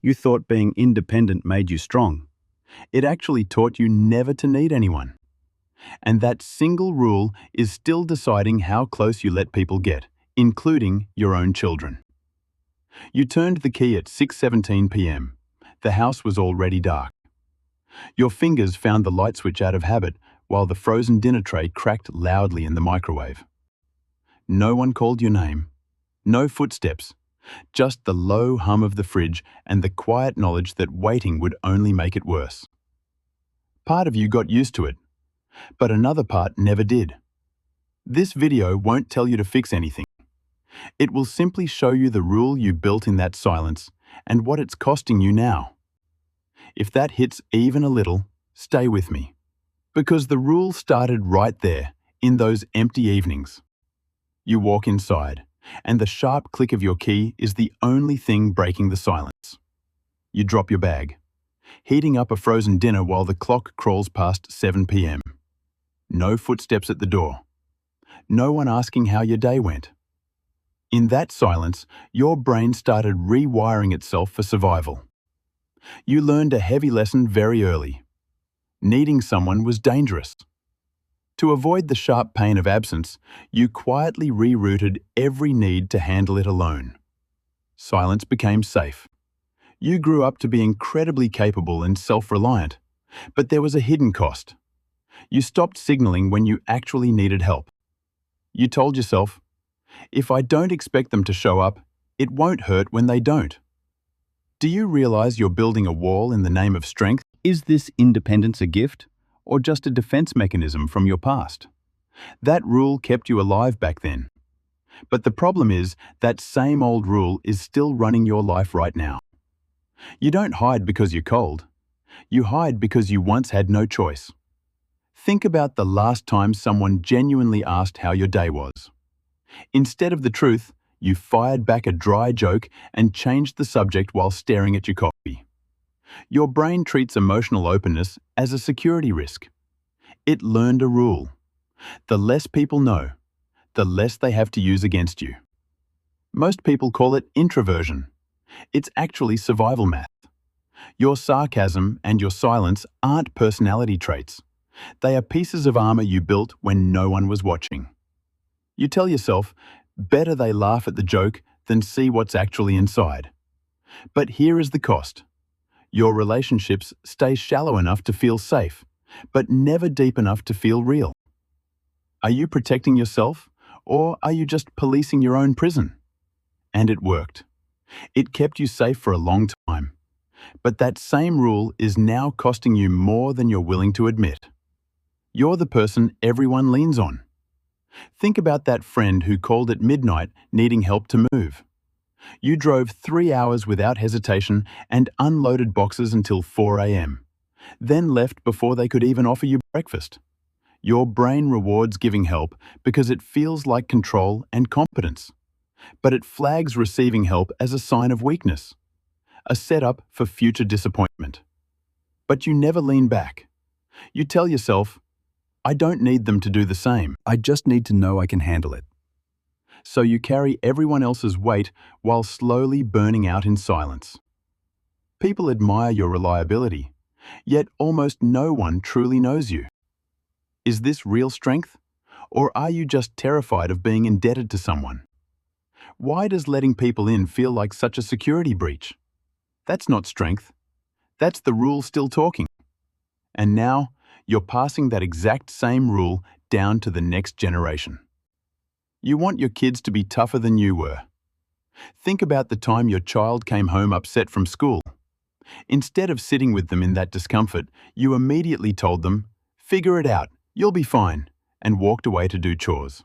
You thought being independent made you strong. It actually taught you never to need anyone. And that single rule is still deciding how close you let people get, including your own children. You turned the key at 6:17 p.m. The house was already dark. Your fingers found the light switch out of habit while the frozen dinner tray cracked loudly in the microwave. No one called your name. No footsteps. Just the low hum of the fridge and the quiet knowledge that waiting would only make it worse. Part of you got used to it, but another part never did. This video won't tell you to fix anything. It will simply show you the rule you built in that silence and what it's costing you now. If that hits even a little, stay with me. Because the rule started right there, in those empty evenings. You walk inside, and the sharp click of your key is the only thing breaking the silence. You drop your bag, heating up a frozen dinner while the clock crawls past 7 p.m. No footsteps at the door. No one asking how your day went. In that silence, your brain started rewiring itself for survival. You learned a heavy lesson very early. Needing someone was dangerous. To avoid the sharp pain of absence, you quietly rerouted every need to handle it alone. Silence became safe. You grew up to be incredibly capable and self-reliant, but there was a hidden cost. You stopped signaling when you actually needed help. You told yourself, if I don't expect them to show up, it won't hurt when they don't. Do you realize you're building a wall in the name of strength? Is this independence a gift, or just a defense mechanism from your past? That rule kept you alive back then. But the problem is that same old rule is still running your life right now. You don't hide because you're cold. You hide because you once had no choice. Think about the last time someone genuinely asked how your day was. Instead of the truth, you fired back a dry joke and changed the subject while staring at your coffee. Your brain treats emotional openness as a security risk. It learned a rule. The less people know, the less they have to use against you. Most people call it introversion. It's actually survival math. Your sarcasm and your silence aren't personality traits. They are pieces of armor you built when no one was watching. You tell yourself, better they laugh at the joke than see what's actually inside. But here is the cost. Your relationships stay shallow enough to feel safe, but never deep enough to feel real. Are you protecting yourself, or are you just policing your own prison? And it worked. It kept you safe for a long time. But that same rule is now costing you more than you're willing to admit. You're the person everyone leans on. Think about that friend who called at midnight needing help to move. You drove 3 hours without hesitation and unloaded boxes until 4 a.m., then left before they could even offer you breakfast. Your brain rewards giving help because it feels like control and competence. But it flags receiving help as a sign of weakness, a setup for future disappointment. But you never lean back. You tell yourself, I don't need them to do the same. I just need to know I can handle it. So you carry everyone else's weight while slowly burning out in silence. People admire your reliability, yet almost no one truly knows you. Is this real strength? Or are you just terrified of being indebted to someone? Why does letting people in feel like such a security breach? That's not strength. That's the rule still talking. And now, you're passing that exact same rule down to the next generation. You want your kids to be tougher than you were. Think about the time your child came home upset from school. Instead of sitting with them in that discomfort, you immediately told them, figure it out, you'll be fine, and walked away to do chores.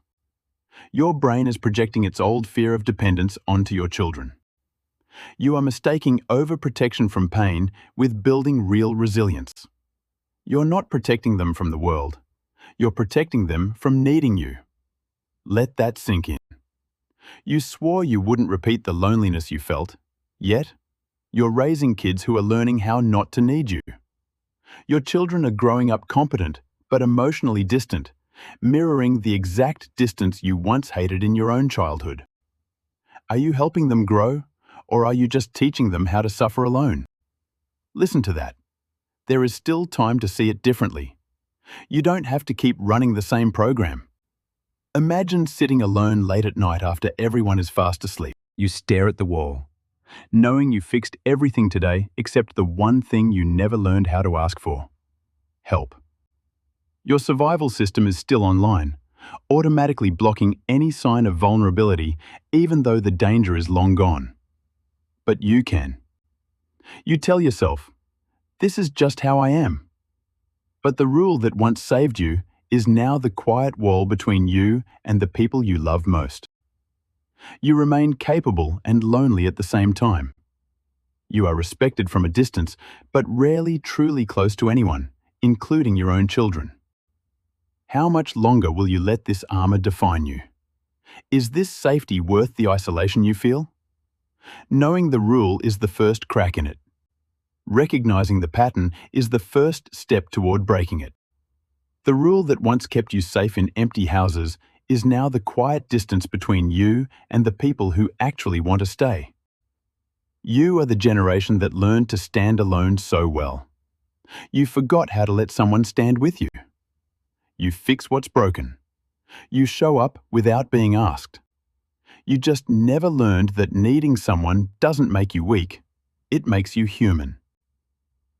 Your brain is projecting its old fear of dependence onto your children. You are mistaking overprotection from pain with building real resilience. You're not protecting them from the world. You're protecting them from needing you. Let that sink in. You swore you wouldn't repeat the loneliness you felt, yet you're raising kids who are learning how not to need you. Your children are growing up competent but emotionally distant, mirroring the exact distance you once hated in your own childhood. Are you helping them grow, Or are you just teaching them how to suffer alone? Listen to that. There is still time to see it differently. You don't have to keep running the same program. Imagine sitting alone late at night after everyone is fast asleep. You stare at the wall, knowing you fixed everything today except the one thing you never learned how to ask for: help. Your survival system is still online, automatically blocking any sign of vulnerability even though the danger is long gone. But you can. You tell yourself, "This is just how I am." But the rule that once saved you is now the quiet wall between you and the people you love most. You remain capable and lonely at the same time. You are respected from a distance, but rarely truly close to anyone, including your own children. How much longer will you let this armor define you? Is this safety worth the isolation you feel? Knowing the rule is the first crack in it. Recognizing the pattern is the first step toward breaking it. The rule that once kept you safe in empty houses is now the quiet distance between you and the people who actually want to stay. You are the generation that learned to stand alone so well. You forgot how to let someone stand with you. You fix what's broken. You show up without being asked. You just never learned that needing someone doesn't make you weak. It makes you human.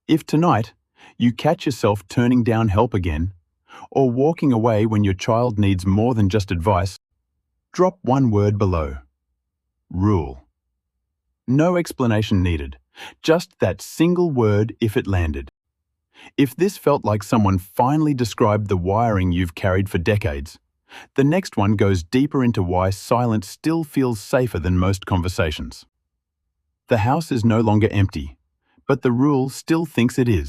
If tonight you catch yourself turning down help again, or walking away when your child needs more than just advice, drop one word below: rule. No explanation needed, just that single word if it landed. If this felt like someone finally described the wiring you've carried for decades, the next one goes deeper into why silence still feels safer than most conversations. The house is no longer empty, but the rule still thinks it is.